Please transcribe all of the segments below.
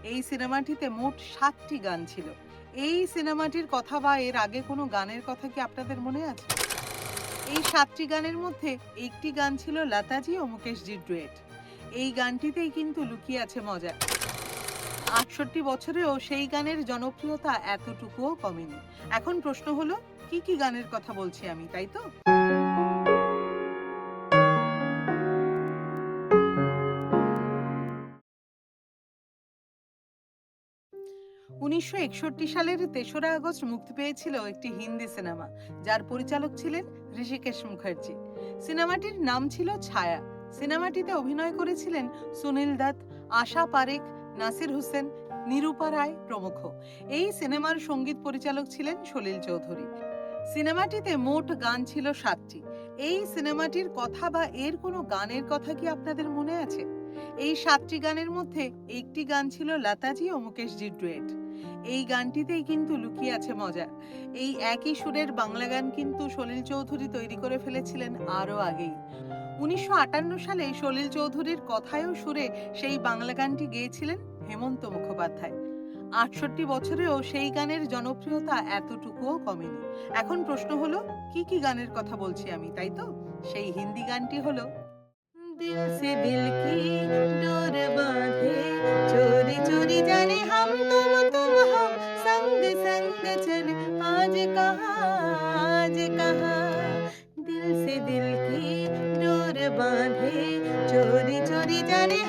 এই সিনেমাটিতে মোট ৭টি গান ছিল। এই সিনেমাটির কথা বা এর আগে কোনো গানের কথা কি আপনাদের মনে আছে? এই ৭টি গানের মধ্যে একটি গান ছিল লতাজি ও মুকেশজির ডুয়েট। এই গানটিতেই কিন্তু লুকিয়ে আছে মজা। ৬৮ বছরেও সেই গানের জনপ্রিয়তা এতটুকুও কমেনি। এখন প্রশ্ন হলো, কি কি গানের কথা বলছি আমি, তাই তো? ১৯৬১ সালের ৩রা আগস্ট মুক্তি পেয়েছিল একটি হিন্দি সিনেমা, যার পরিচালক ছিলেন ঋষিকেশ মুখার্জি। সিনেমাটির নাম ছিল ছায়া। সিনেমাটিতে অভিনয় করেছিলেন সুনীল দত্ত, আশা পারেখ, নাসির হুসেন, নিরূপা রায় প্রমুখ। এই সিনেমার সঙ্গীত পরিচালক ছিলেন সলিল চৌধুরী। সিনেমাটিতে মোট গান ছিল ৭টি। এই সিনেমাটির কথা বা এর কোনো গানের কথা কি আপনাদের মনে আছে? এই ৭টি গানের মধ্যে একটি গান ছিল লতাজি ও মুকেশজির ডুয়েট। এই গানটিতেই কিন্তু লুকিয়ে আছে মজা। এই একই সুরের বাংলা গান কিন্তু সলিল চৌধুরী তৈরি করে ফেলেছিলেন আরও আগেই। ১৯৫৮ সালে সলিল চৌধুরীর কথায় ও সুরে সেই বাংলা গানটি গেয়েছিলেন হেমন্ত মুখোপাধ্যায়। ৬৮ বছরেও সেই গানের জনপ্রিয়তা এতটুকুও কমেনি। এখন প্রশ্ন হলো, কি কি গানের কথা বলছি আমি, তাই তো? সেই হিন্দি গানটি হলো, दिल से दिल की डोर बांधे, चोरी चोरी जाने तुम हम संग संग चले, आज कहाँ आज कहाँ। दिल से दिल की डोर बांधे, चोरी चोरी जाने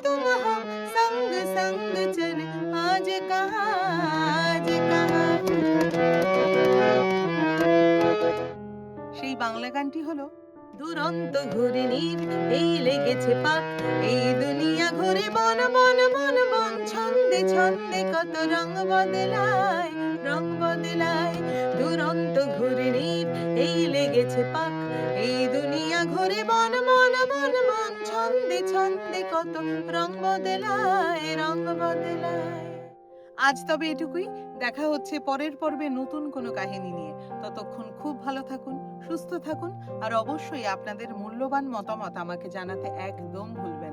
तुम हम संग संग चले, आज कहाँ आज कहाँ। সেই বাংলা গানটি হলো, দুরন্ত ঘূর্ণির এই লেগেছে পাক, এই দুনিয়া ঘুরে বন বন বন বন, ছন্দে ছন্দে কত রং বদলায় রং বদলায়। দুরন্ত ঘূর্ণির এই লেগেছে পাক, এই দুনিয়া ঘুরে বন বন বন বন, ছন্দে ছন্দে কত রং বদলায় রং বদলায়। আজ তবে এটুকুই। দেখা হচ্ছে পরের পর্বে নতুন কোনো কাহিনী নিয়ে। ততক্ষণ খুব ভালো থাকুন, সুস্থ থাকুন, আর অবশ্যই আপনাদের মূল্যবান মতামত আমাকে জানাতে একদম ভুলবেন না।